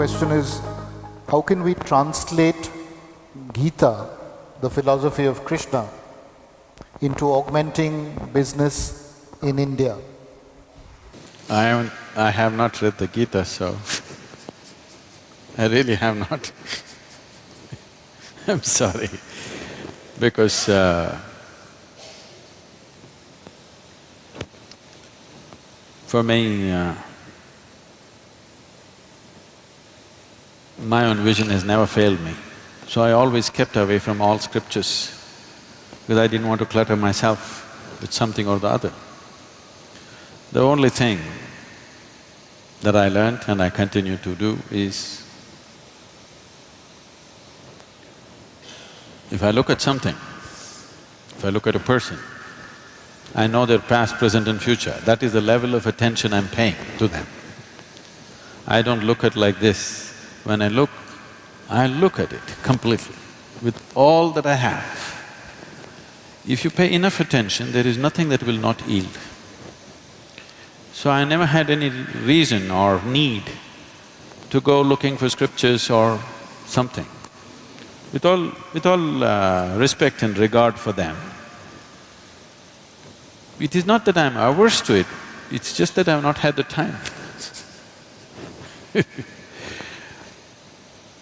question is, how can we translate Gita, the philosophy of Krishna, into augmenting business in India? I have not read the Gita, so I really have not. I'm sorry, because for me, my own vision has never failed me. So I always kept away from all scriptures because I didn't want to clutter myself with something or the other. The only thing that I learned and I continue to do is, if I look at something, if I look at a person, I know their past, present and future. That is the level of attention I'm paying to them. I don't look at like this. When I look at it completely, with all that I have. If you pay enough attention, there is nothing that will not yield. So I never had any reason or need to go looking for scriptures or something. With all respect and regard for them, it is not that I'm averse to it, it's just that I've not had the time.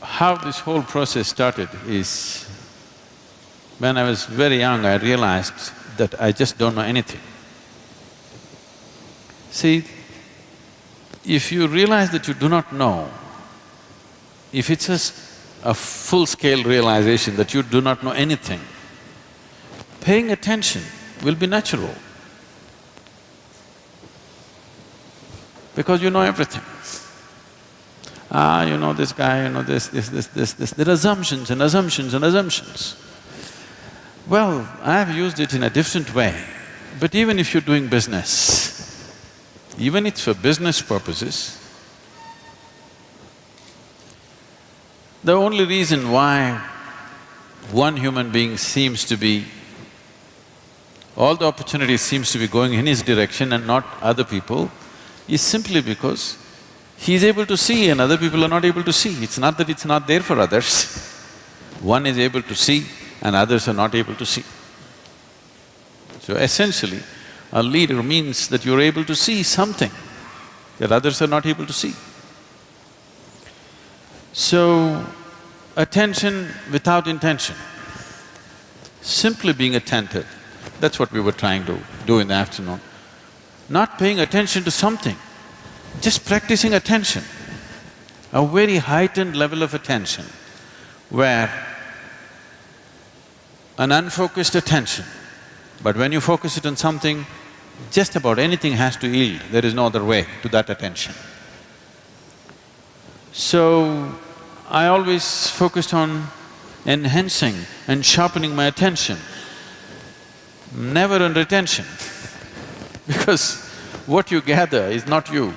How this whole process started is, when I was very young, I realized that I just don't know anything. See, if you realize that you do not know, if it's a full-scale realization that you do not know anything, paying attention will be natural, because you know everything. You know this guy, you know this. There are assumptions and assumptions and assumptions. Well, I've used it in a different way, but even if you're doing business, even if it's for business purposes, the only reason why one human being seems to be… all the opportunities seems to be going in his direction and not other people is simply because he's able to see and other people are not able to see. It's not that it's not there for others. One is able to see and others are not able to see. So essentially, a leader means that you're able to see something that others are not able to see. So, attention without intention, simply being attentive, that's what we were trying to do in the afternoon. Not paying attention to something, just practicing attention, a very heightened level of attention where an unfocused attention, but when you focus it on something, just about anything has to yield, there is no other way to that attention. So, I always focused on enhancing and sharpening my attention, never on retention, because what you gather is not you.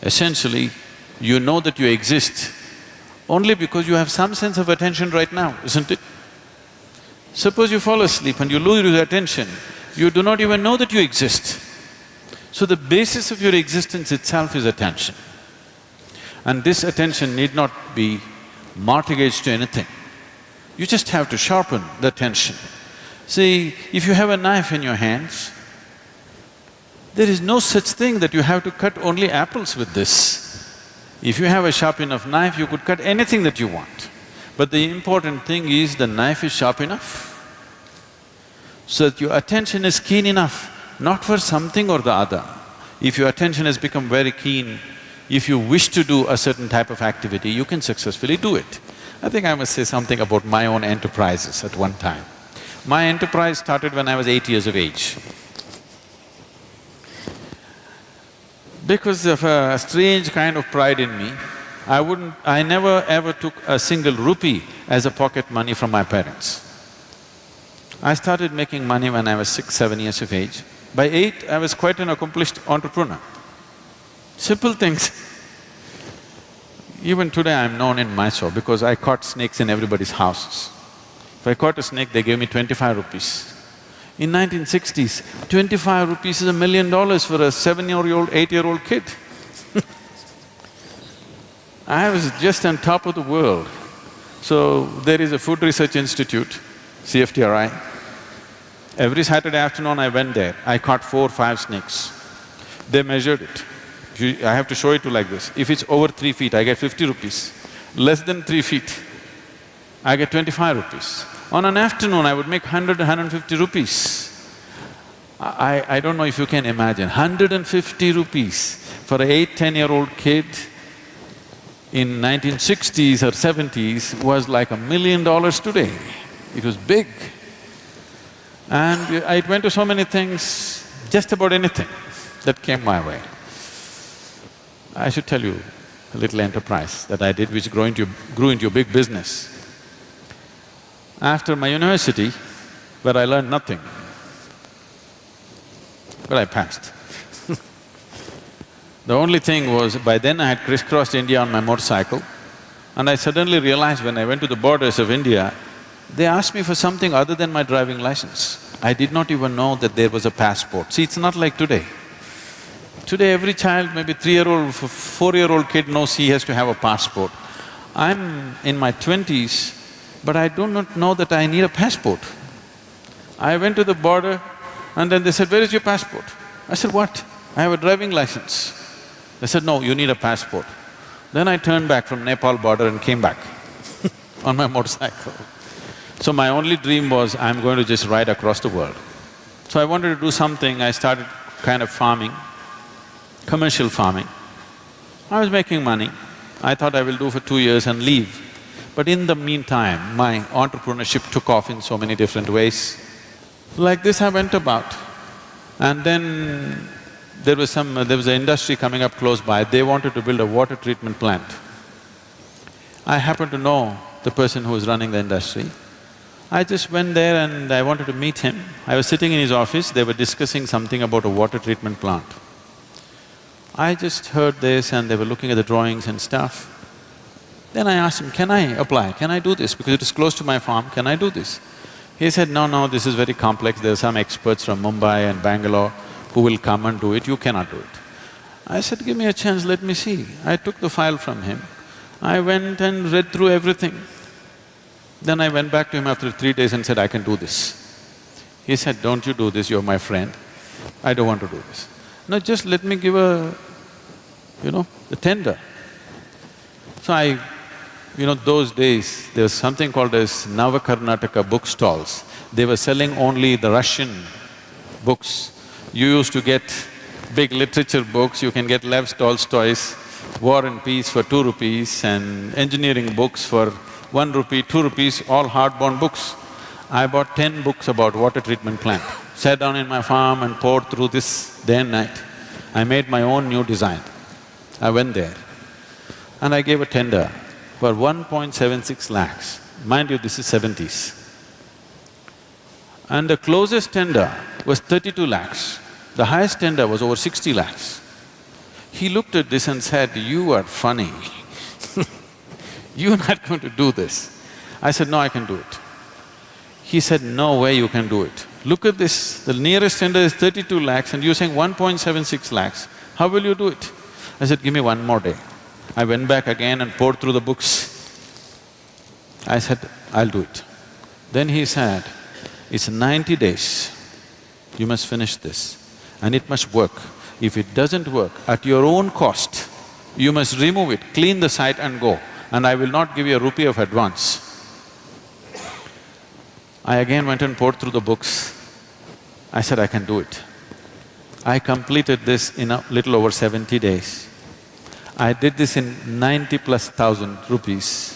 Essentially, you know that you exist only because you have some sense of attention right now, isn't it? Suppose you fall asleep and you lose your attention, you do not even know that you exist. So the basis of your existence itself is attention. And this attention need not be mortgaged to anything. You just have to sharpen the attention. See, if you have a knife in your hands, there is no such thing that you have to cut only apples with this. If you have a sharp enough knife, you could cut anything that you want. But the important thing is the knife is sharp enough, so that your attention is keen enough, not for something or the other. If your attention has become very keen, if you wish to do a certain type of activity, you can successfully do it. I think I must say something about my own enterprises at one time. My enterprise started when I was 8 years of age. Because of a strange kind of pride in me, I never ever took a single rupee as a pocket money from my parents. I started making money when I was 6, 7 years of age. By 8, I was quite an accomplished entrepreneur. Simple things. Even today I'm known in Mysore because I caught snakes in everybody's houses. If I caught a snake, they gave me 25 rupees. In 1960s, 25 rupees is $1 million for a 7-year-old, 8-year-old kid. I was just on top of the world. So there is a food research institute, CFTRI. Every Saturday afternoon I went there, I caught 4 or 5 snakes. They measured it. I have to show it to like this. If it's over 3 feet, I get 50 rupees. Less than 3 feet, I get 25 rupees. On an afternoon, I would make 100, 150 rupees. I don't know if you can imagine, 150 rupees for an 8–10-year-old kid in 1960s or 70s was like $1 million today. It was big. And I went to so many things, just about anything that came my way. I should tell you a little enterprise that I did which grew into a big business. After my university, where I learned nothing, but I passed. The only thing was, by then I had crisscrossed India on my motorcycle, and I suddenly realized when I went to the borders of India, they asked me for something other than my driving license. I did not even know that there was a passport. See, it's not like today. Today every child, maybe 3-year-old, 4-year-old kid knows he has to have a passport. I'm in my 20s, but I do not know that I need a passport. I went to the border and then they said, "Where is your passport?" I said, "What? I have a driving license." They said, "No, you need a passport." Then I turned back from Nepal border and came back on my motorcycle. So my only dream was, I'm going to just ride across the world. So I wanted to do something, I started kind of farming, commercial farming. I was making money. I thought I will do for 2 years and leave. But in the meantime, my entrepreneurship took off in so many different ways. Like this I went about. And then there was an industry coming up close by, they wanted to build a water treatment plant. I happened to know the person who was running the industry. I just went there and I wanted to meet him. I was sitting in his office, they were discussing something about a water treatment plant. I just heard this and they were looking at the drawings and stuff. Then I asked him, "Can I apply? Can I do this? Because it is close to my farm, can I do this?" He said, "No, this is very complex, there are some experts from Mumbai and Bangalore who will come and do it, you cannot do it." I said, "Give me a chance, let me see." I took the file from him, I went and read through everything. Then I went back to him after 3 days and said, "I can do this." He said, "Don't you do this, you're my friend. I don't want to do this." "No, just let me give a tender." So those days, there was something called as Navakarnataka bookstalls. They were selling only the Russian books. You used to get big literature books, you can get Lev Tolstoy's War and Peace for 2 rupees and engineering books for 1 rupee, 2 rupees, all hardbound books. I bought 10 books about water treatment plant, sat down in my farm and poured through this day and night. I made my own new design. I went there and I gave a tender for 1.76 lakhs. Mind you, this is 70s. And the closest tender was 32 lakhs. The highest tender was over 60 lakhs. He looked at this and said, "You are funny. You're not going to do this." I said, "No, I can do it." He said, "No way you can do it. Look at this, the nearest tender is 32 lakhs and you're saying 1.76 lakhs. How will you do it?" I said, "Give me 1 more day." I went back again and poured through the books. I said, "I'll do it." Then he said, "It's 90 days, you must finish this and it must work. If it doesn't work, at your own cost, you must remove it, clean the site and go, and I will not give you a rupee of advance." I again went and poured through the books. I said, "I can do it." I completed this in a little over 70 days. I did this in 90+thousand rupees.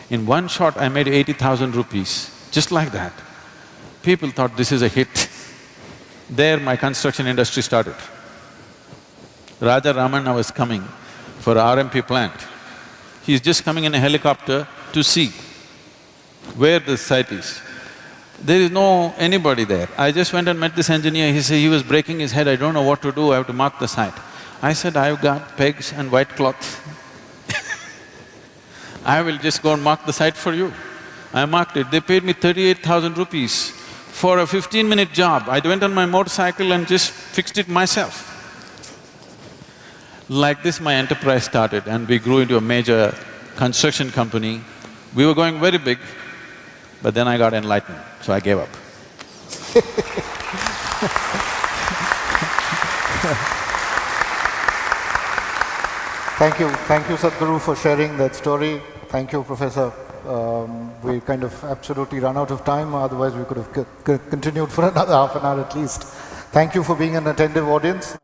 In one shot, I made 80,000 rupees, just like that. People thought this is a hit. There my construction industry started. Raja Ramanna was coming for RMP plant. He's just coming in a helicopter to see where the site is. There is no anybody there. I just went and met this engineer, he was breaking his head, "I don't know what to do, I have to mark the site." I said, "I've got pegs and white cloth. I will just go and mark the site for you." I marked it, they paid me 38,000 rupees for a 15-minute job. I went on my motorcycle and just fixed it myself. Like this, my enterprise started and we grew into a major construction company. We were going very big, but then I got enlightened, so I gave up. Thank you Sadhguru for sharing that story. Thank you, Professor. We kind of absolutely run out of time, otherwise we could have continued for another half an hour at least. Thank you for being an attentive audience.